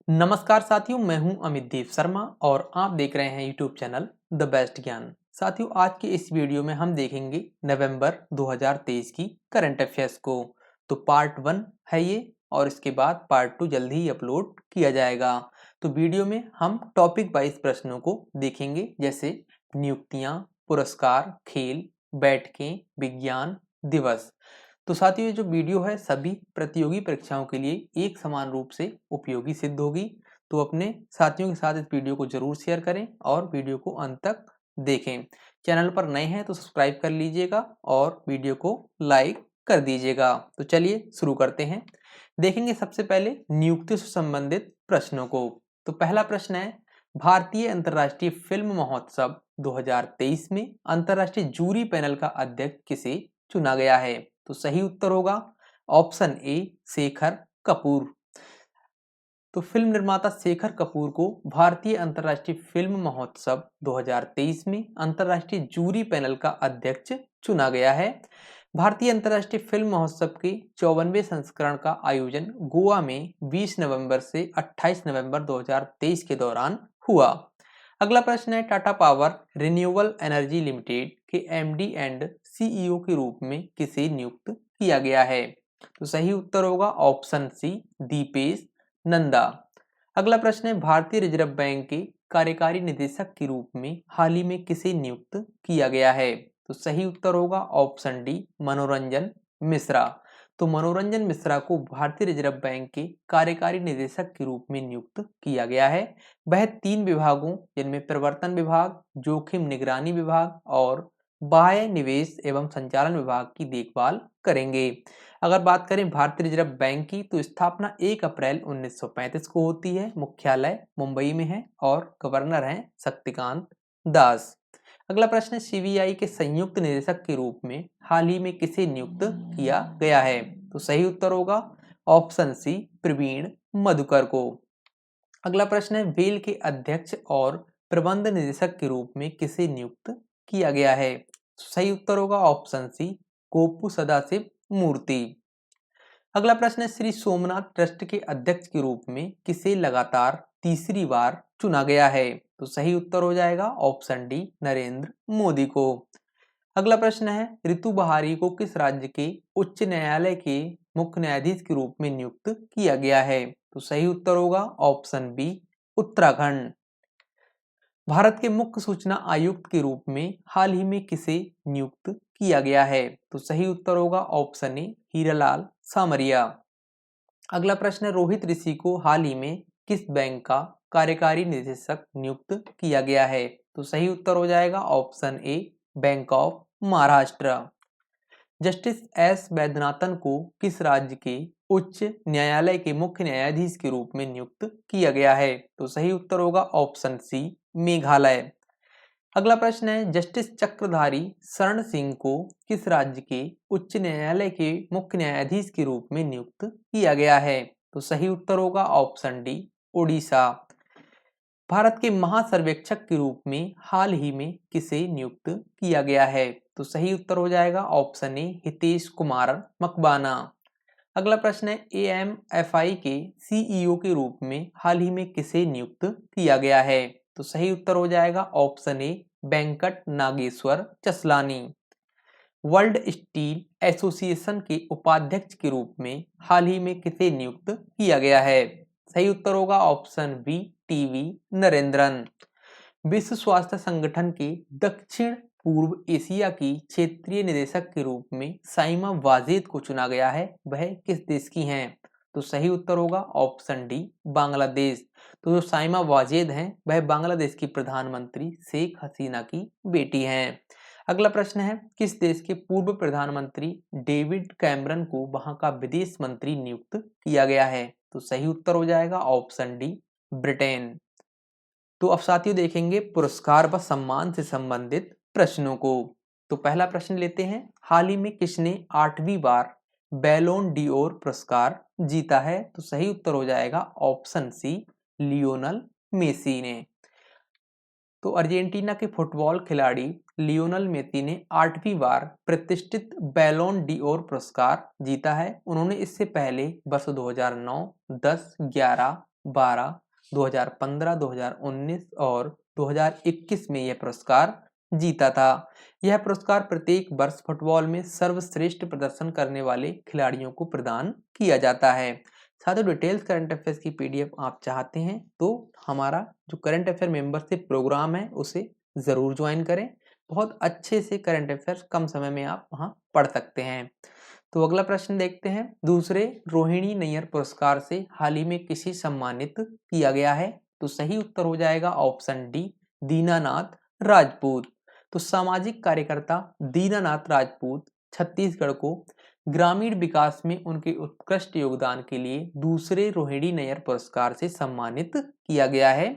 नमस्कार साथियों, मैं हूं अमित देव शर्मा और आप देख रहे हैं यूट्यूब चैनल द बेस्ट ज्ञान। साथियों, आज के इस वीडियो में हम देखेंगे नवंबर 2023 की करंट अफेयर्स को। तो पार्ट 1 है ये और इसके बाद पार्ट 2 जल्दी ही अपलोड किया जाएगा। तो वीडियो में हम टॉपिक वाइज प्रश्नों को देखेंगे, जैसे नियुक्तियां, पुरस्कार, खेल, बैठकें, विज्ञान दिवस। तो साथियों, ये जो वीडियो है सभी प्रतियोगी परीक्षाओं के लिए एक समान रूप से उपयोगी सिद्ध होगी। तो अपने साथियों के साथ इस वीडियो को जरूर शेयर करें और वीडियो को अंत तक देखें। चैनल पर नए हैं तो सब्सक्राइब कर लीजिएगा और वीडियो को लाइक कर दीजिएगा। तो चलिए शुरू करते हैं। देखेंगे सबसे पहले नियुक्ति से संबंधित प्रश्नों को। तो पहला प्रश्न है, भारतीय अंतर्राष्ट्रीय फिल्म महोत्सव 2023 में अंतर्राष्ट्रीय जूरी पैनल का अध्यक्ष किसे चुना गया है? तो सही उत्तर होगा ऑप्शन ए, शेखर कपूर। तो फिल्म निर्माता शेखर कपूर को भारतीय अंतर्राष्ट्रीय फिल्म महोत्सव 2023 में अंतर्राष्ट्रीय जूरी पैनल का अध्यक्ष चुना गया है। भारतीय अंतर्राष्ट्रीय फिल्म महोत्सव के 54वें संस्करण का आयोजन गोवा में 20 नवंबर से 28 नवंबर 2023 के दौरान हुआ। अगला प्रश्न है, Tata power renewable energy limited के एमडी एंड सीईओ के रूप में किसे नियुक्त किया गया है? तो सही उत्तर होगा ऑप्शन सी, दीपेश नंदा। अगला प्रश्न है, भारतीय रिजर्व बैंक के कार्यकारी निदेशक के रूप में हाल ही में किसे नियुक्त किया गया है? तो सही उत्तर होगा ऑप्शन डी, मनोरंजन मिश्रा। तो मनोरंजन मिश्रा को भारतीय रिजर्व बैंक के कार्यकारी निदेशक के रूप में नियुक्त किया गया है। वह 3 विभागों, जिनमें प्रवर्तन विभाग, जोखिम निगरानी विभाग और बाह्य निवेश एवं संचालन विभाग की देखभाल करेंगे। अगर बात करें भारतीय रिजर्व बैंक की, तो स्थापना 1 अप्रैल 1935 को होती है। मुख्यालय मुंबई में है और गवर्नर हैं शक्तिकांत दास। अगला प्रश्न है, सीबीआई के संयुक्त निदेशक के रूप में हाल ही में किसे नियुक्त किया गया है? तो सही उत्तर होगा ऑप्शन सी, प्रवीण मधुकर को। अगला प्रश्न है, बेल के अध्यक्ष और प्रबंध निदेशक के रूप में किसे नियुक्त किया गया है? सही उत्तर होगा ऑप्शन सी, गोपू सदाशिव मूर्ति। अगला प्रश्न है, श्री सोमनाथ ट्रस्ट के अध्यक्ष के रूप में किसे लगातार तीसरी बार चुना गया है? तो सही उत्तर हो जाएगा ऑप्शन डी, नरेंद्र मोदी को। अगला प्रश्न है, ऋतु बहारी को किस राज्य के उच्च न्यायालय के मुख्य न्यायाधीश के रूप में नियुक्त किया गया है? तो सही उत्तर होगा ऑप्शन बी, उत्तराखंड। भारत के मुख्य सूचना आयुक्त के रूप में हाल ही में किसे नियुक्त किया गया है? तो सही उत्तर होगा ऑप्शन ए, हीरालाल सामरिया। अगला प्रश्न है, रोहित ऋषि को हाल ही में किस बैंक का कार्यकारी निदेशक नियुक्त किया गया है? तो सही उत्तर हो जाएगा option A, bank of Maharashtra. Justice S Vaidyanathan को किस राज्य के उच्च न्यायालय के मुख्य न्यायाधीश के रूप में नियुक्त किया गया है? तो सही उत्तर होगा ऑप्शन सी, मेघालय। अगला प्रश्न है, जस्टिस चक्रधारी शरण सिंह को किस राज्य के उच्च न्यायालय के मुख्य न्यायाधीश के रूप में नियुक्त किया गया है? तो सही उत्तर होगा ऑप्शन डी, उड़ीसा। भारत के महासर्वेक्षक के रूप में हाल ही में किसे नियुक्त किया गया है? तो सही उत्तर हो जाएगा ऑप्शन ए, हितेश कुमार मकबाना। अगला प्रश्न है, एएमएफआई के सीईओ के रूप में हाल ही में किसे नियुक्त किया गया है? तो सही उत्तर हो जाएगा option A, Venkat Nageshwar Chaslani. World steel association के उपाध्यक्ष के रूप में हाल ही में किसे नियुक्त किया गया है? सही उत्तर होगा ऑप्शन बी, टीवी नरेंद्रन। विश्व स्वास्थ्य संगठन के दक्षिण पूर्व एशिया की क्षेत्रीय निदेशक के रूप में साइमा वाजेद को चुना गया है। वह किस देश की हैं? तो सही उत्तर होगा ऑप्शन डी, बांग्लादेश। तो जो साइमा वाजेद हैं वह बांग्लादेश की प्रधानमंत्री शेख हसीना की बेटी हैं। अगला प्रश्न है, किस देश के पूर्व प्रधानमंत्री डेविड कैमरन को वहां का विदेश मंत्री नियुक्त किया गया है? तो सही उत्तर हो जाएगा ऑप्शन डी, ब्रिटेन। तो अब साथियों देखेंगे पुरस्कार व सम्मान से संबंधित प्रश्नों को। तो पहला प्रश्न लेते हैं, हाल ही में किसने 8वीं बार बैलोन डिओर पुरस्कार जीता है? तो सही उत्तर हो जाएगा ऑप्शन सी, लियोनल मेसी ने। तो अर्जेंटीना के फुटबॉल खिलाड़ी लियोनल मेसी ने 8वीं बार प्रतिष्ठित बैलोन डिओर पुरस्कार जीता है। उन्होंने इससे पहले वर्ष 2009, 10, 11, 2012, 2015, 2019 और 2021 में यह पुरस्कार जीता था। यह पुरस्कार प्रत्येक वर्ष फुटबॉल में सर्वश्रेष्ठ प्रदर्शन करने वाले खिलाड़ियों को प्रदान किया जाता है। साथ ही डिटेल्स करंट अफेयर्स की पीडीएफ आप चाहते हैं तो हमारा जो करंट अफेयर मेंबरशिप प्रोग्राम है उसे ज़रूर ज्वाइन करें। बहुत अच्छे से करंट अफेयर्स कम समय में आप वहाँ पढ़ सकते हैं। तो अगला प्रश्न देखते हैं, दूसरे रोहिणी नैयर पुरस्कार से हाल ही में किसे सम्मानित किया गया है? तो सही उत्तर हो जाएगा ऑप्शन डी, दीनानाथ राजपूत। तो सामाजिक कार्यकर्ता दीनानाथ राजपूत छत्तीसगढ़ को ग्रामीण विकास में उनके उत्कृष्ट योगदान के लिए दूसरे रोहिणी नैयर पुरस्कार से सम्मानित किया गया है।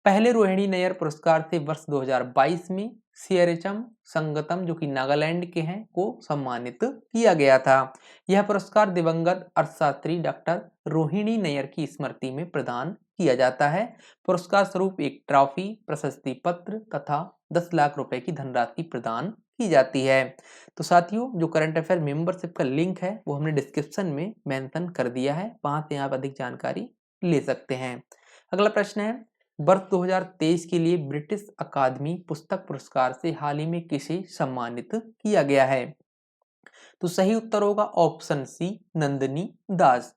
पहले रोहिणी नैयर पुरस्कार से वर्ष 2022 में सियरेचम संगतम जो कि नागालैंड के हैं को सम्मानित किया गया था। यह पुरस्कार दिवंगत अर्थशास्त्री डॉक्टर रोहिणी नैयर की स्मृति में प्रदान किया जाता है। पुरस्कार स्वरूप एक ट्रॉफी, प्रशस्ति पत्र तथा 10 लाख रुपए की धनराशि प्रदान की जाती है। तो साथियों, जो करंट अफेयर मेंबरशिप का लिंक है वो हमने डिस्क्रिप्शन में मेंशन कर दिया है, वहां से आप अधिक जानकारी ले सकते हैं। अगला प्रश्न है, वर्ष 2023 के लिए ब्रिटिश अकादमी पुस्तक पुरस्कार से हाल ही में किसे सम्मानित किया गया है? तो सही उत्तर होगा ऑप्शन सी, नंदिनी दास।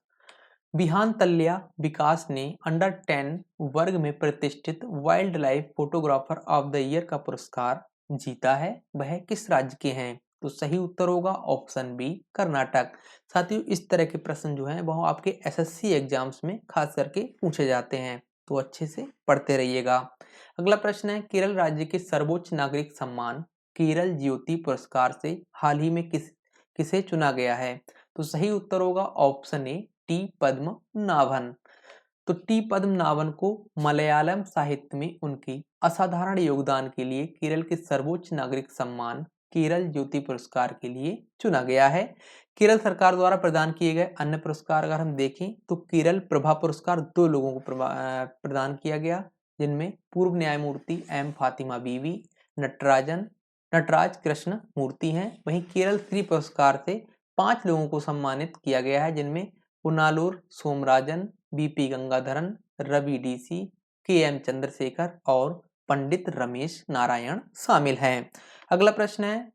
बिहान तल्या विकास ने अंडर 10 वर्ग में प्रतिष्ठित wild life photographer of the year का पुरस्कार जीता है, वह किस राज्य के हैं? तो सही उत्तर होगा ऑप्शन बी, कर्नाटक। साथियों, इस तरह के प्रश्न जो हैं वह आपके एसएससी एग्जाम्स में खास करके पूछे जाते हैं, तो अच्छे से पढ़ते रहिएगा। अगला प्रश्न है, केरल राज्य के सर्वोच्च नागरिक सम्मान केरल ज्योति पुरस्कार से हाल ही में किसे चुना गया है? तो सही उत्तर होगा ऑप्शन ए, टी पद्मनाभन। तो टी पद्मनाभन को मलयालम साहित्य में उनके असाधारण योगदान के लिए केरल के सर्वोच्च नागरिक सम्मान केरल ज्योति पुरस्कार के लिए चुना गया है। केरल सरकार द्वारा प्रदान किए गए अन्य पुरस्कार अगर हम देखें तो केरल प्रभा पुरस्कार 2 लोगों को प्रदान किया गया, जिनमें पूर्व न्यायमूर्ति एम फातिमा बीवी नटराज कृष्ण मूर्ति हैं। वहीं केरल श्री पुरस्कार से 5 लोगों को सम्मानित किया गया है, जिनमें पुनालूर सोमराजन, बीपी गंगाधरन, रवि डीसी, के एम चंद्रशेखर और पंडित रमेश नारायण शामिल हैं। अगला प्रश्न है,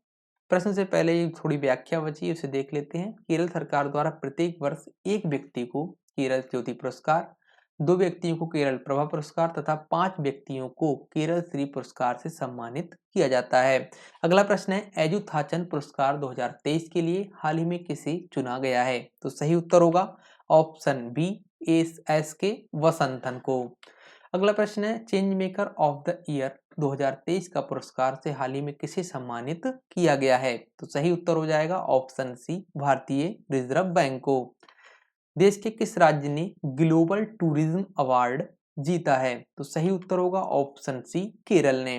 प्रश्न से पहले थोड़ी व्याख्या बची उसे देख लेते हैं। केरल सरकार द्वारा प्रत्येक वर्ष एक व्यक्ति को केरल ज्योति पुरस्कार, 2 व्यक्तियों को केरल प्रभा पुरस्कार तथा 5 व्यक्तियों को केरल श्री पुरस्कार से सम्मानित किया जाता है। अगला प्रश्न है, एजुथाचन पुरस्कार 2023 के लिए हाल ही में किसे चुना गया है? तो सही उत्तर होगा ऑप्शन बी, एस के वसंतन को। अगला प्रश्न है, change maker of the year 2023 का पुरस्कार से हाल ही में किसे सम्मानित किया गया है? तो सही उत्तर हो जाएगा ऑप्शन सी, भारतीय रिजर्व बैंक को। देश के किस राज्य ने ग्लोबल टूरिज्म अवार्ड जीता है? तो सही उत्तर होगा ऑप्शन सी, केरल ने।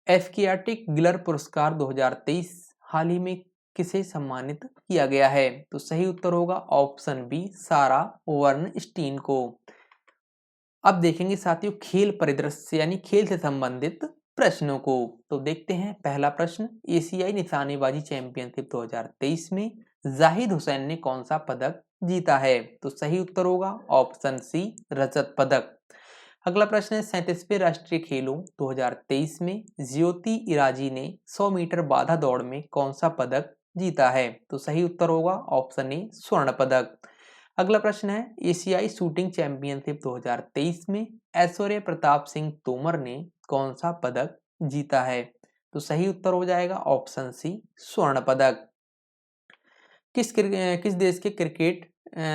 एफियाटिक गिलर पुरस्कार 2023 हाल ही में किसे सम्मानित किया गया है? तो सही उत्तर होगा ऑप्शन बी, सारा वर्नस्टीन को। अब देखेंगे साथियों खेल परिदृश्य यानी खेल से संबंधित प्रश्नों को। तो देखते हैं पहला प्रश्न, एशियाई निशानेबाजी चैंपियनशिप 2023 में जाहिद हुसैन ने कौन सा पदक जीता है? तो सही उत्तर होगा ऑप्शन सी, रजत पदक। अगला प्रश्न है, 37वें राष्ट्रीय खेलों 2023 में ज्योति इराजी ने 100 मीटर बाधा दौड़ में कौन सा पदक जीता है? तो सही उत्तर होगा ऑप्शन ए, स्वर्ण पदक। अगला प्रश्न है, एशियाई शूटिंग चैंपियनशिप 2023 में ऐश्वर्य प्रताप सिंह तोमर ने कौन सा पदक जीता है? तो सही उत्तर हो जाएगा ऑप्शन सी, स्वर्ण पदक। किस देश के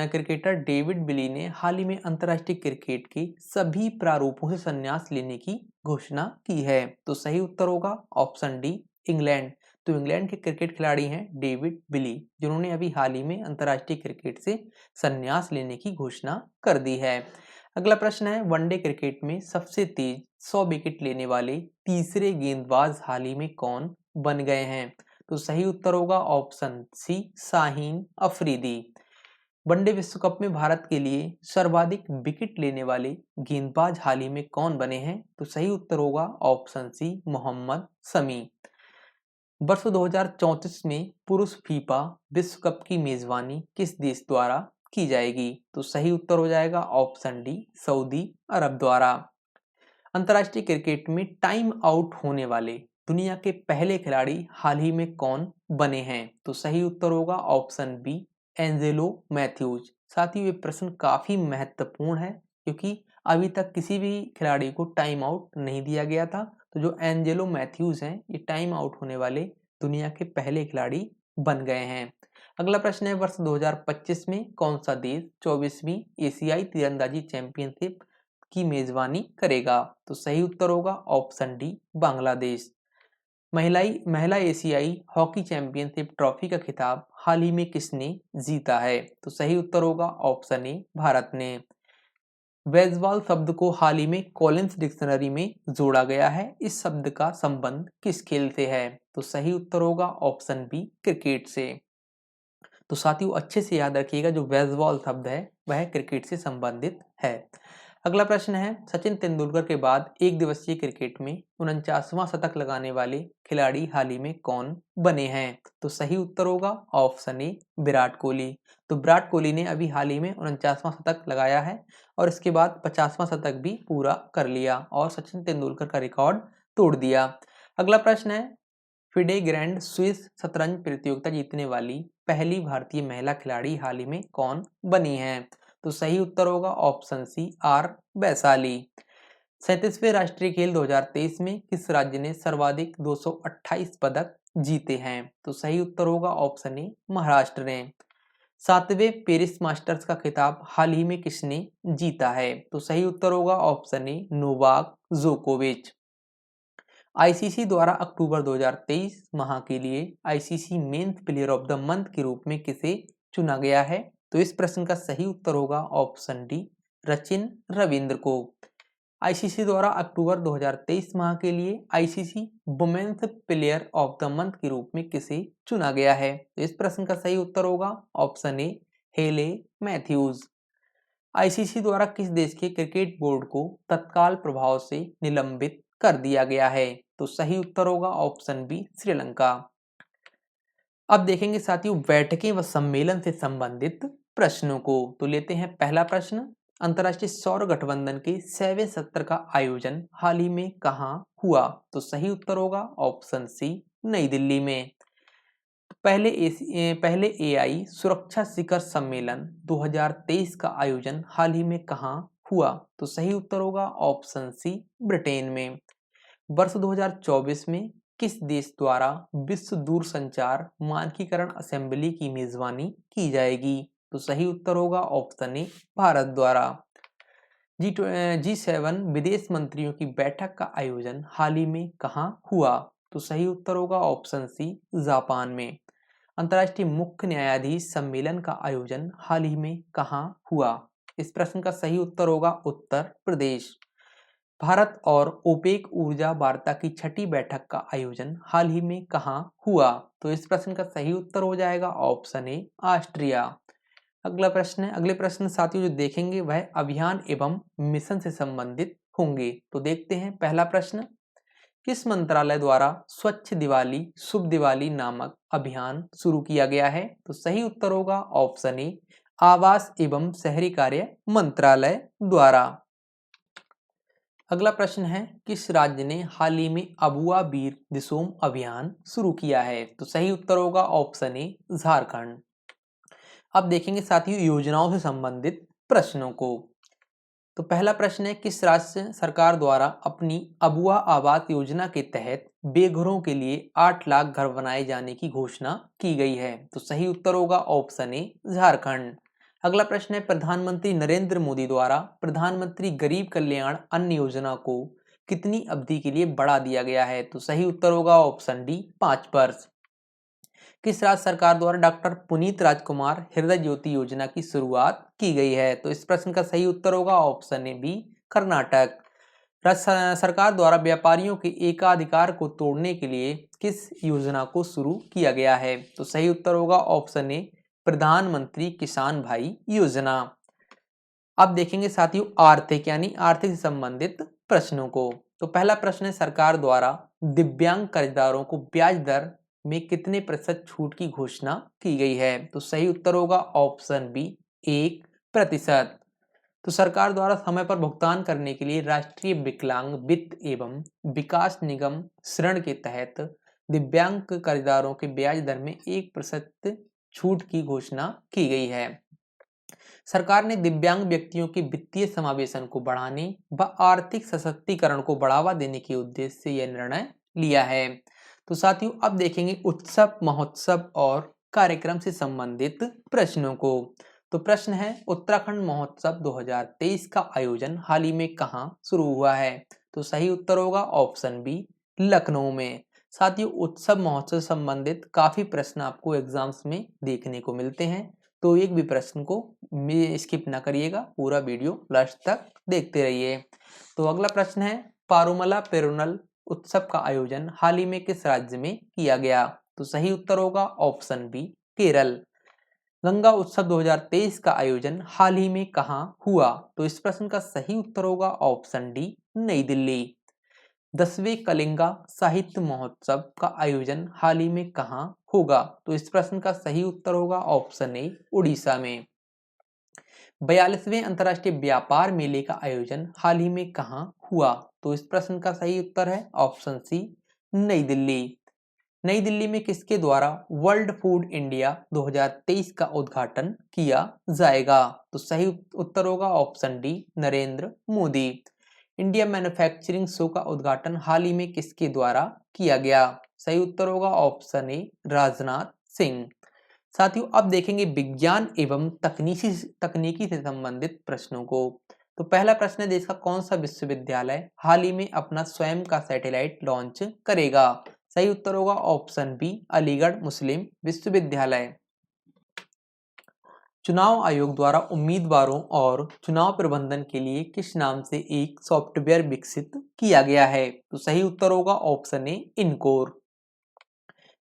क्रिकेटर डेविड विली ने हाल ही में अंतर्राष्ट्रीय क्रिकेट के सभी प्रारूपों से संन्यास लेने की घोषणा की है? तो सही उत्तर होगा ऑप्शन डी, इंग्लैंड। तो इंग्लैंड के क्रिकेट खिलाड़ी हैं डेविड विली, जिन्होंने अभी हाल ही में अंतर्राष्ट्रीय क्रिकेट से संन्यास लेने की घोषणा कर दी है। अगला प्रश्न है, वनडे क्रिकेट में सबसे तेज 100 विकेट लेने वाले तीसरे गेंदबाज हाल ही में कौन बन गए हैं? तो सही उत्तर होगा option C, Shaheen Afridi. One day विश्व कप में भारत के लिए सर्वाधिक विकेट लेने वाले गेंदबाज हाल ही में कौन बने हैं? तो सही उत्तर होगा ऑप्शन सी, मोहम्मद शमी। वर्ष 2034 में पुरुष फीफा विश्व कप की मेजबानी किस देश द्वारा की जाएगी? तो सही उत्तर हो जाएगा ऑप्शन डी, सऊदी अरब द्वारा। अंतर्राष्ट्रीय क्रिकेट में टाइम आउट होने वाले दुनिया के पहले खिलाड़ी हाल ही में कौन बने हैं? तो सही उत्तर होगा ऑप्शन बी, एंजेलो मैथ्यूज। साथ ही ये प्रश्न काफी महत्वपूर्ण है क्योंकि अभी तक किसी भी खिलाड़ी को टाइम आउट नहीं दिया गया था। तो जो एंजेलो मैथ्यूज हैं ये टाइम आउट होने वाले दुनिया के पहले खिलाड़ी बन गए हैं। अगला प्रश्न है, वर्ष 2025 में कौन सा देश 24वीं एशियाई तीरंदाजी चैंपियनशिप की मेजबानी करेगा? तो सही उत्तर होगा ऑप्शन डी, बांग्लादेश। महिला एशियाई हॉकी चैंपियनशिप ट्रॉफी का खिताब हाल ही में किसने जीता है? तो सही उत्तर होगा ऑप्शन ए, भारत ने। बेसबॉल शब्द को हाल ही में कॉलिंस डिक्शनरी में जोड़ा गया है। इस शब्द का संबंध किस खेल से है? तो सही उत्तर होगा ऑप्शन बी, क्रिकेट से। तो साथियों अच्छे से याद रखिएगा, जो बेसबॉल शब्द है वह क्रिकेट से संबंधित है। अगला प्रश्न है, सचिन तेंदुलकर के बाद एक दिवसीय क्रिकेट में 49वां शतक लगाने वाले खिलाड़ी हाल ही में कौन बने हैं? तो सही उत्तर होगा ऑप्शन ए, विराट कोहली। तो विराट कोहली ने अभी हाल ही में 49वां शतक लगाया है और इसके बाद 50वां शतक भी पूरा कर लिया और सचिन तेंदुलकर का रिकॉर्ड तोड़ दिया। अगला प्रश्न है, फिडे ग्रैंड स्विस शतरंज प्रतियोगिता जीतने वाली पहली भारतीय महिला खिलाड़ी हाल ही में कौन बनी है? तो सही उत्तर होगा ऑप्शन सी, आर वैशाली। 37वें राष्ट्रीय खेल 2023 में किस राज्य ने सर्वाधिक 228 पदक जीते हैं? तो सही उत्तर होगा ऑप्शन ए, महाराष्ट्र ने। 7वें पेरिस मास्टर्स का खिताब हाल ही में किसने जीता है? तो सही उत्तर होगा ऑप्शन ए, नोवाक जोकोविच। आईसीसी द्वारा अक्टूबर 2023 माह के लिए ICC men's player of the month के रूप में किसे चुना गया है? तो इस प्रश्न का सही उत्तर होगा ऑप्शन डी, सचिन रविंद्र को। आईसीसी द्वारा अक्टूबर 2023 माह के लिए ICC women's player of the month के रूप में किसे चुना गया है? तो इस प्रश्न का सही उत्तर होगा ऑप्शन ए, हेले मैथ्यूज। आईसीसी द्वारा किस देश के क्रिकेट बोर्ड को तत्काल प्रभाव से निलंबित कर दिया गया है? तो सही उत्तर होगा ऑप्शन बी, श्रीलंका। अब देखेंगे साथियों बैठकें व सम्मेलन से संबंधित प्रश्नों को। तो लेते हैं पहला प्रश्न, अंतर्राष्ट्रीय सौर गठबंधन के 6वें सत्र का आयोजन हाल ही में कहाँ हुआ? तो सही उत्तर होगा ऑप्शन सी, नई दिल्ली में। पहले एआई सुरक्षा शिखर सम्मेलन 2023 का आयोजन हाल ही में कहाँ हुआ? तो सही उत्तर होगा ऑप्शन सी, ब्रिटेन में। वर्ष 2024 में किस देश द्वारा विश्व दूरसंचार मानकीकरण असेंबली की मेजबानी की जाएगी? तो सही उत्तर होगा ऑप्शन ए, भारत द्वारा। G7 विदेश मंत्रियों की बैठक का आयोजन हाल ही में कहाँ हुआ? तो सही उत्तर होगा ऑप्शन सी, जापान में। अंतर्राष्ट्रीय मुख्य न्यायाधीश सम्मेलन का आयोजन हाल ही में कहाँ हुआ? इस प्रश्न का सही उत्तर होगा उत्तर प्रदेश। भारत और ओपेक ऊर्जा वार्ता की 6ठी बैठक का आयोजन हाल ही में कहाँ हुआ? तो इस प्रश्न का सही उत्तर हो जाएगा ऑप्शन ए, ऑस्ट्रिया। अगले प्रश्न साथियों जो देखेंगे वह अभियान एवं मिशन से संबंधित होंगे। तो देखते हैं पहला प्रश्न, किस मंत्रालय द्वारा स्वच्छ दिवाली शुभ दिवाली नामक अभियान शुरू किया गया है? तो सही उत्तर होगा ऑप्शन ए, आवास एवं शहरी कार्य मंत्रालय द्वारा। अगला प्रश्न है, किस राज्य ने हाल ही में अबुआ बीर दिसोम अभियान शुरू किया है? तो सही उत्तर होगा ऑप्शन ए, झारखंड। अब देखेंगे साथियों योजनाओं से संबंधित प्रश्नों को। तो पहला प्रश्न है, किस राज्य सरकार द्वारा अपनी अबुआ आवास योजना के तहत बेघरों के लिए 8 लाख घर बनाए जाने की घोषणा की गई है? तो सही उत्तर होगा ऑप्शन ए, झारखंड। अगला प्रश्न है, प्रधानमंत्री नरेंद्र मोदी द्वारा प्रधानमंत्री गरीब कल्याण अन्न योजना को कितनी अवधि के लिए बढ़ा दिया गया है? तो सही उत्तर होगा ऑप्शन डी, 5 वर्ष। किस राज्य सरकार द्वारा डॉक्टर पुनीत राजकुमार हृदय ज्योति योजना की शुरुआत की गई है? तो इस प्रश्न का सही उत्तर होगा ऑप्शन ए, बी, कर्नाटक। राज्य सरकार द्वारा व्यापारियों के एकाधिकार को तोड़ने के लिए किस योजना को शुरू किया गया है? तो सही उत्तर होगा ऑप्शन ए, प्रधानमंत्री किसान भाई योजना। अब देखेंगे साथियों आर्थिक यानी आर्थिक से संबंधित प्रश्नों को। तो पहला प्रश्न है, सरकार द्वारा दिव्यांग कर्जदारों को ब्याज दर में कितने प्रतिशत छूट की घोषणा की गई है? तो सही उत्तर होगा ऑप्शन बी, 1%। तो सरकार द्वारा समय पर भुगतान करने के लिए राष्ट्रीय विकलांग वित्त एवं विकास निगम ऋण के तहत दिव्यांग कर्जदारों के ब्याज दर में 1% छूट की घोषणा की गई है। सरकार ने दिव्यांग व्यक्तियों के वित्तीय समावेशन को बढ़ाने व आर्थिक सशक्तिकरण को बढ़ावा देने के उद्देश्य से यह निर्णय लिया है। तो साथियों, अब देखेंगे उत्सव, महोत्सव और कार्यक्रम से संबंधित प्रश्नों को। तो प्रश्न है, उत्तराखंड महोत्सव 2023 का आयोजन हाल ही में कहाँ शुरू हुआ है? तो सही उत्तर होगा ऑप्शन बी, लखनऊ में। साथियों, उत्सव महोत्सव से संबंधित काफी प्रश्न आपको एग्जाम्स में देखने को मिलते हैं, तो एक भी प्रश्न को स्किप ना करिएगा, पूरा वीडियो लास्ट तक देखते रहिए। तो अगला प्रश्न है, पारुमला पेरुनल उत्सव का आयोजन हाल ही में किस राज्य में किया गया? तो सही उत्तर होगा ऑप्शन बी, केरल। गंगा उत्सव 2023 का आयोजन हाल ही में कहाँ हुआ? तो इस प्रश्न का सही उत्तर होगा ऑप्शन डी, नई दिल्ली। 10वें कलिंगा साहित्य महोत्सव का आयोजन हाल ही में कहाँ होगा? तो इस प्रश्न का सही उत्तर होगा ऑप्शन ए, उड़ीसा में। 42वें अंतर्राष्ट्रीय व्यापार मेले का आयोजन हाल ही में कहाँ हुआ? तो इस प्रश्न का सही उत्तर है ऑप्शन सी, नई दिल्ली। नई दिल्ली में किसके द्वारा वर्ल्ड फूड इंडिया 2023 का उद्घाटन किया जाएगा? तो सही उत्तर होगा option D, Narendra Modi. India manufacturing show का उद्घाटन हाल ही में किसके द्वारा किया गया? सही उत्तर होगा ऑप्शन ए, राजनाथ सिंह। साथियों, अब देखेंगे विज्ञान एवं तकनीकी से संबंधित प्रश्नों को। तो पहला प्रश्न है, देश का कौन सा विश्वविद्यालय हाल ही में अपना स्वयं का सैटेलाइट लॉन्च करेगा? सही उत्तर होगा ऑप्शन बी, अलीगढ़ मुस्लिम विश्वविद्यालय। चुनाव आयोग द्वारा उम्मीदवारों और चुनाव प्रबंधन के लिए किस नाम से एक सॉफ्टवेयर विकसित किया गया है? तो सही उत्तर होगा ऑप्शन ए, इनकोर।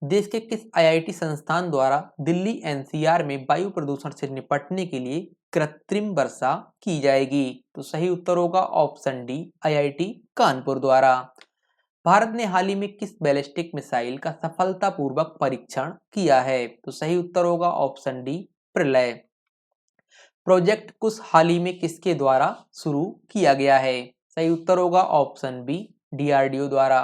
देश के किस आईआईटी संस्थान द्वारा दिल्ली एनसीआर में वायु प्रदूषण से निपटने के लिए कृत्रिम वर्षा की जाएगी? तो सही उत्तर होगा ऑप्शन डी, आईआईटी कानपुर द्वारा। भारत ने हाल ही में किस बैलिस्टिक मिसाइल का सफलतापूर्वक परीक्षण किया है? तो सही उत्तर होगा ऑप्शन डी, प्रलय। प्रोजेक्ट कुछ हाल ही में किसके द्वारा शुरू किया गया है? सही उत्तर होगा ऑप्शन बी, डीआरडीओ द्वारा।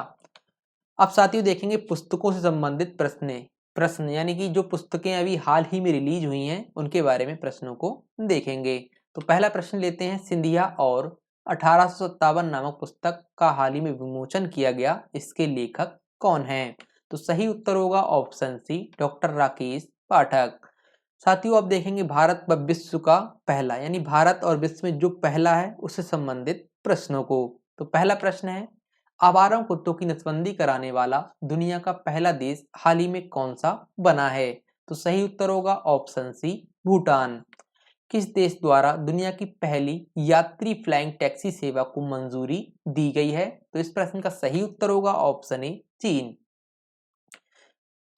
अब साथियों देखेंगे पुस्तकों से संबंधित प्रश्न यानी कि जो पुस्तकें अभी हाल ही में रिलीज हुई हैं उनके बारे में प्रश्नों को देखेंगे। तो पहला प्रश्न लेते हैं, सिंधिया और 1857 नामक पुस्तक का हाल ही में विमोचन किया गया, इसके लेखक कौन हैं? तो सही उत्तर होगा ऑप्शन सी, डॉक्टर राकेश पाठक। साथियों, अब देखेंगे भारत व विश्व का पहला, यानी भारत और विश्व में जो पहला है उससे संबंधित प्रश्नों को। तो पहला प्रश्न है, आवारा कुत्तों की नसबंदी कराने वाला दुनिया का पहला देश हाल ही में कौन सा बना है? तो सही उत्तर होगा ऑप्शन सी, भूटान। किस देश द्वारा दुनिया की पहली यात्री फ्लाइंग टैक्सी सेवा को मंजूरी दी गई है? तो इस प्रश्न का सही उत्तर होगा ऑप्शन ए, चीन।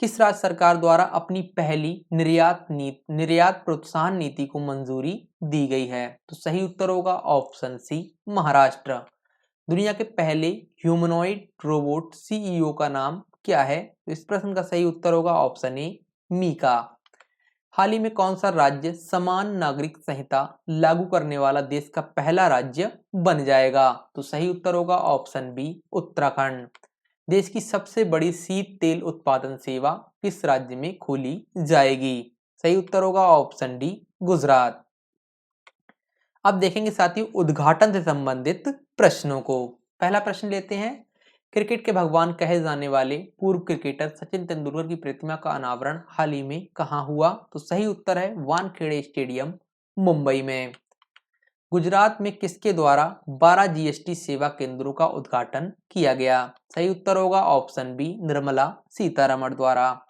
किस राज्य सरकार द्वारा अपनी पहली निर्यात प्रोत्साहन नीति को मंजूरी दी गई है? तो सही उत्तर होगा ऑप्शन सी, महाराष्ट्र। दुनिया के पहले ह्यूमनॉइड रोबोट सीईओ का नाम क्या है? तो इस प्रश्न का सही उत्तर होगा ऑप्शन ए, मीका। हाल ही में कौन सा राज्य समान नागरिक संहिता लागू करने वाला देश का पहला राज्य बन जाएगा? तो सही उत्तर होगा ऑप्शन बी, उत्तराखंड। देश की सबसे बड़ी शीत तेल उत्पादन सेवा किस राज्य में खोली जाएगी? सही उत्तर होगा ऑप्शन डी, गुजरात। अब देखेंगे साथियों उद्घाटन से संबंधित प्रश्नों को। पहला प्रश्न लेते हैं, क्रिकेट के भगवान कहे जाने वाले पूर्व क्रिकेटर सचिन तेंदुलकर की प्रतिमा का अनावरण हाल ही में कहाँ हुआ? तो सही उत्तर है वानखेड़े स्टेडियम, मुंबई में। गुजरात में किसके द्वारा 12 जीएसटी सेवा केंद्रों का उद्घाटन किया गया? सही उत्तर होगा ऑप्शन बी, निर्मला सीतारमण द्वारा।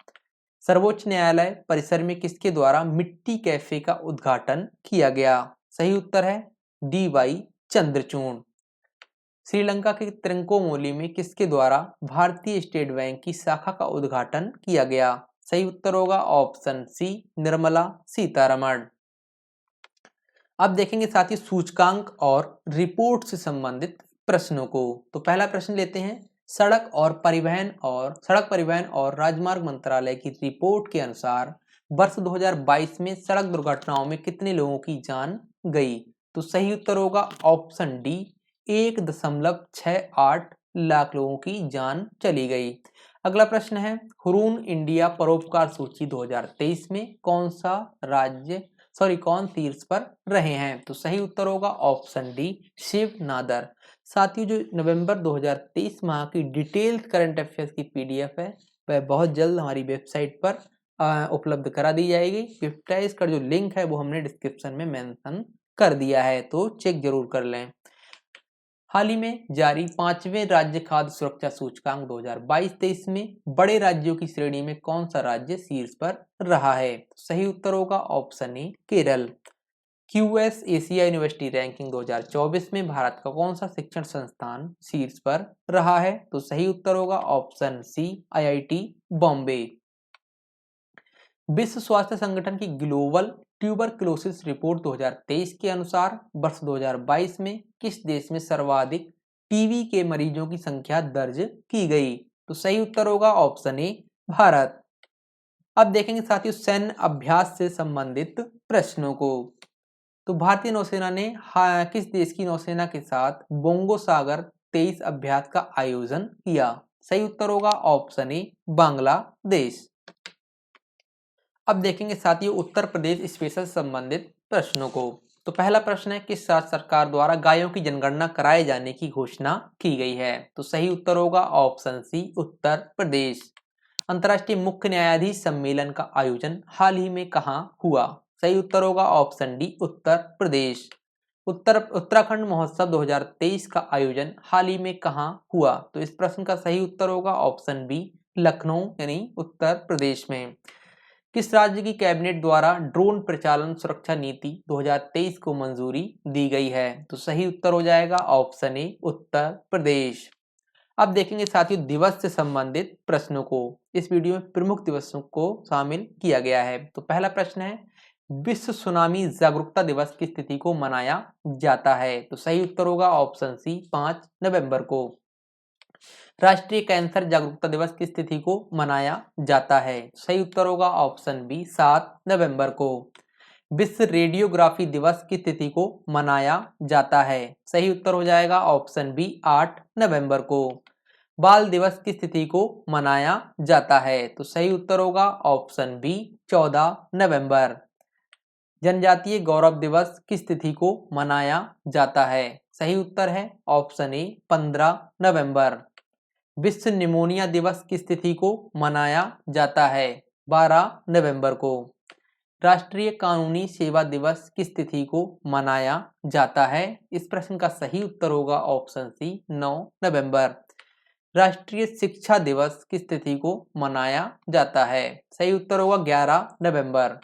सर्वोच्च न्यायालय परिसर में किसके द्वारा मिट्टी कैफे का उद्घाटन किया गया? सही उत्तर है डी वाई चंद्रचूड़। श्रीलंका के त्रिंकोमाली में किसके द्वारा भारतीय स्टेट बैंक की शाखा का उद्घाटन किया गया? सही उत्तर होगा ऑप्शन सी, निर्मला सीतारमण। अब देखेंगे साथी सूचकांक और रिपोर्ट से संबंधित प्रश्नों को। तो पहला प्रश्न लेते हैं, सड़क परिवहन और राजमार्ग मंत्रालय की रिपोर्ट के अनुसार वर्ष 2022 में सड़क दुर्घटनाओं में कितने लोगों की जान गई? तो सही उत्तर होगा ऑप्शन डी, 1.68 लाख लोगों की जान चली गई। अगला प्रश्न है, हुरून इंडिया परोपकार सूची 2023 में कौन शीर्ष पर रहे हैं? तो सही उत्तर होगा ऑप्शन डी, शिव नादर। साथियों, जो नवंबर 2023 माह की डिटेल्ड करंट अफेयर्स की पीडीएफ है वह बहुत जल्द हमारी वेबसाइट पर उपलब्ध करा दी जाएगी। वेबसाइट का जो लिंक है वो हमने डिस्क्रिप्शन में मेंशन कर दिया है, तो चेक जरूर कर लें। हाल ही में जारी 5वें राज्य खाद्य सुरक्षा सूचकांक 2022-23 में बड़े राज्यों की श्रेणी में कौन सा राज्य शीर्ष पर रहा है? सही उत्तर होगा option A, Kerala. QS Asia university ranking 2024 में भारत का कौन सा शिक्षण संस्थान शीर्ष पर रहा है? तो सही उत्तर होगा ऑप्शन सी, आईआईटी बॉम्बे। विश्व स्वास्थ्य संगठन की ग्लोबल ट्यूबरक्लोसिस रिपोर्ट 2023 के अनुसार वर्ष 2022 में किस देश में सर्वाधिक टीबी के मरीजों की संख्या दर्ज की गई? तो सही उत्तर होगा ऑप्शन ए, भारत। अब देखेंगे साथियों सैन्य अभ्यास से संबंधित प्रश्नों को। तो भारतीय नौसेना ने किस देश की नौसेना के साथ बोंगो सागर 23 अभ्यास का आयोजन किया? सही उत्तर होगा ऑप्शन ए, बांग्लादेश। अब देखेंगे साथियों उत्तर प्रदेश स्पेशल संबंधित प्रश्नों को। तो पहला प्रश्न है, किस राज्य सरकार द्वारा गायों की जनगणना कराए जाने की घोषणा की गई है? तो सही उत्तर होगा ऑप्शन सी, उत्तर प्रदेश। अंतर्राष्ट्रीय मुख्य न्यायाधीश सम्मेलन का आयोजन हाल ही में कहाँ हुआ? सही उत्तर होगा ऑप्शन डी, उत्तर प्रदेश। उत्तराखंड महोत्सव 2023 का आयोजन हाल ही में कहाँ हुआ? तो इस प्रश्न का सही उत्तर होगा ऑप्शन बी, लखनऊ यानी उत्तर प्रदेश में। किस राज्य की कैबिनेट द्वारा ड्रोन प्रचालन सुरक्षा नीति 2023 को मंजूरी दी गई है? तो सही उत्तर हो जाएगा ऑप्शन ए, उत्तर प्रदेश। अब देखेंगे साथियों दिवस से संबंधित प्रश्नों को। इस वीडियो में प्रमुख दिवसों को शामिल किया गया है। तो पहला प्रश्न है, विश्व सुनामी जागरूकता दिवस किस तिथि को मनाया जाता है? तो सही उत्तर होगा ऑप्शन सी, 5 नवंबर को। राष्ट्रीय कैंसर जागरूकता दिवस किस तिथि को मनाया जाता है? सही उत्तर होगा ऑप्शन बी, 7 नवंबर को। विश्व रेडियोग्राफी दिवस किस तिथि को मनाया जाता है? सही उत्तर हो जाएगा ऑप्शन बी, 8 नवंबर को। बाल दिवस किस तिथि को मनाया जाता है? तो सही उत्तर होगा ऑप्शन बी, 14 नवंबर। जनजातीय गौरव दिवस किस तिथि को मनाया जाता है? सही उत्तर है ऑप्शन ए, 15 नवंबर। विश्व निमोनिया दिवस किस तिथि को मनाया जाता है? 12 नवंबर को। राष्ट्रीय कानूनी सेवा दिवस किस तिथि को मनाया जाता है? इस प्रश्न का सही उत्तर होगा ऑप्शन सी, 9 नवंबर। राष्ट्रीय शिक्षा दिवस किस तिथि को मनाया जाता है? सही उत्तर होगा 11 नवंबर।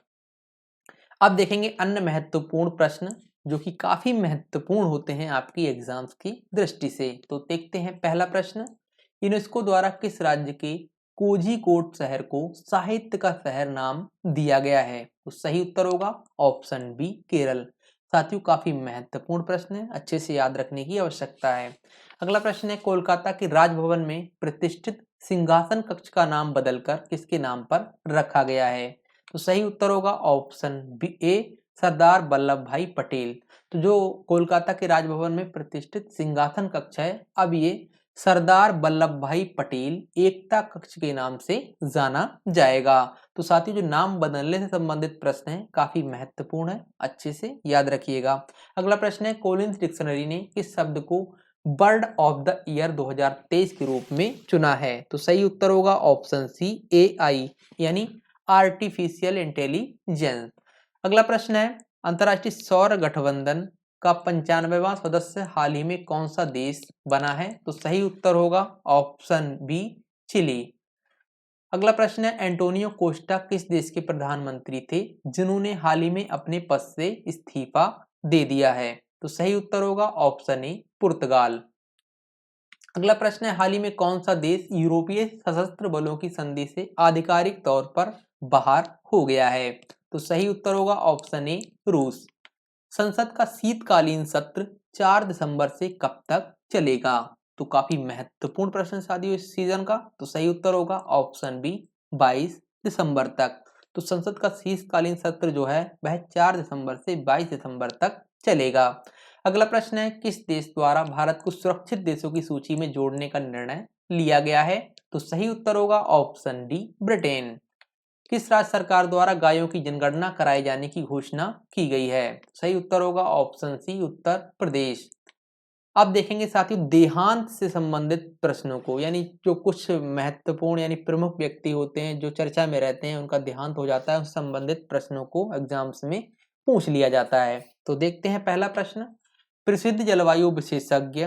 अब देखेंगे अन्य महत्वपूर्ण प्रश्न जो कि काफी महत्वपूर्ण होते हैं आपकी एग्जाम्स की दृष्टि से। तो देखते हैं पहला प्रश्न, यूनेस्को द्वारा किस राज्य के कोझिकोड शहर को साहित्य का शहर नाम दिया गया है? तो सही उत्तर होगा ऑप्शन बी, केरल। साथियों काफी महत्वपूर्ण प्रश्न है, अच्छे से याद रखने की आवश्यकता है। अगला प्रश्न है, कोलकाता के राजभवन में प्रतिष्ठित सिंहासन कक्ष का नाम बदलकर किसके नाम पर रखा गया है? तो सही उत्तर होगा ऑप्शन बी ए, सरदार वल्लभ भाई पटेल। तो जो कोलकाता के राजभवन में प्रतिष्ठित सिंहासन कक्ष है अब ये सरदार वल्लभ भाई पटेल एकता कक्ष के नाम से जाना जाएगा। तो साथियों जो नाम बदलने से संबंधित प्रश्न है काफी महत्वपूर्ण है, अच्छे से याद रखिएगा। अगला प्रश्न है, कॉलिंस डिक्शनरी ने किस शब्द को बर्ड ऑफ द ईयर 2023 के रूप में चुना है? तो सही उत्तर होगा ऑप्शन सी, एआई यानी आर्टिफिशियल इंटेलिजेंस। अगला प्रश्न है, अंतर्राष्ट्रीय सौर गठबंधन का 95वां सदस्य हाल ही में कौन सा देश बना है? तो सही उत्तर होगा ऑप्शन बी, चिली। अगला प्रश्न है, एंटोनियो कोस्टा किस देश के प्रधानमंत्री थे जिन्होंने हाल ही में अपने पद से इस्तीफा दे दिया है? तो सही उत्तर होगा ऑप्शन ए, पुर्तगाल। अगला प्रश्न है, हाल ही में कौन सा देश यूरोपीय सशस्त्र बलों की संधि से आधिकारिक तौर पर बाहर हो गया है? तो सही उत्तर होगा ऑप्शन ए, रूस। संसद का शीतकालीन सत्र 4 दिसंबर से कब तक चलेगा? तो काफी महत्वपूर्ण प्रश्न साथियों इस सीजन का। तो सही उत्तर होगा ऑप्शन बी, 22 दिसंबर तक। तो संसद का शीतकालीन सत्र जो है वह 4 दिसंबर से 22 दिसंबर तक चलेगा। अगला प्रश्न है, किस देश द्वारा भारत को सुरक्षित देशों की सूची में जोड़ने का निर्णय लिया गया है? तो सही उत्तर होगा ऑप्शन डी, ब्रिटेन। किस राज्य सरकार द्वारा गायों की जनगणना कराए जाने की घोषणा की गई है? सही उत्तर होगा ऑप्शन सी, उत्तर प्रदेश। अब देखेंगे साथियों देहांत से संबंधित प्रश्नों को, यानी जो कुछ महत्वपूर्ण यानी प्रमुख व्यक्ति होते हैं जो चर्चा में रहते हैं, उनका देहांत हो जाता है, उस संबंधित प्रश्नों को एग्जाम्स में पूछ लिया जाता है। तो देखते हैं पहला प्रश्न, प्रसिद्ध जलवायु विशेषज्ञ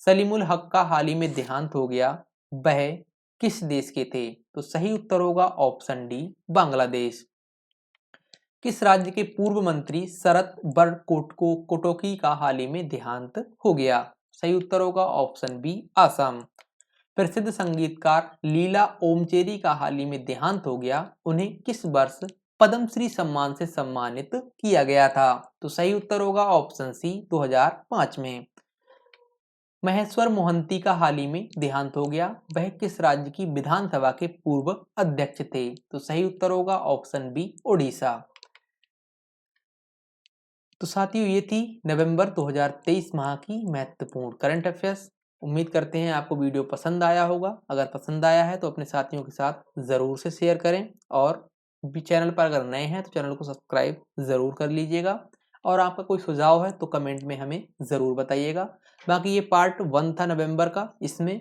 सलीमुल हक का हाल ही में देहांत हो गया, वह किस देश के थे? तो सही उत्तर होगा ऑप्शन डी, बांग्लादेश। किस राज्य के पूर्व मंत्री शरद बरकोटकी का हाल ही में देहांत हो गया? सही उत्तर होगा ऑप्शन बी, असम। प्रसिद्ध संगीतकार लीला ओमचेरी का हाल ही में देहांत हो गया, उन्हें किस वर्ष पद्मश्री सम्मान से सम्मानित किया गया था? तो सही उत्तर होगा ऑप्शन सी, 2005 में। महेश्वर मोहंती का हाल ही में देहांत हो गया, वह किस राज्य की विधानसभा के पूर्व अध्यक्ष थे? तो सही उत्तर होगा ऑप्शन बी, ओडिशा। तो साथियों ये थी नवंबर 2023 माह की महत्वपूर्ण करंट अफेयर्स। उम्मीद करते हैं आपको वीडियो पसंद आया होगा। अगर पसंद आया है तो अपने साथियों के साथ ज़रूर से शेयर करें, और भी चैनल पर अगर नए हैं तो चैनल को सब्सक्राइब ज़रूर कर लीजिएगा, और आपका कोई सुझाव है तो कमेंट में हमें ज़रूर बताइएगा। बाकी ये पार्ट 1 था नवंबर का, इसमें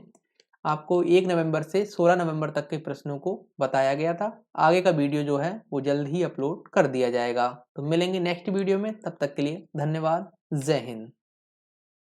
आपको 1 नवंबर से 16 नवंबर तक के प्रश्नों को बताया गया था। आगे का वीडियो जो है वो जल्द ही अपलोड कर दिया जाएगा। तो मिलेंगे नेक्स्ट वीडियो में, तब तक के लिए धन्यवाद। जय हिंद।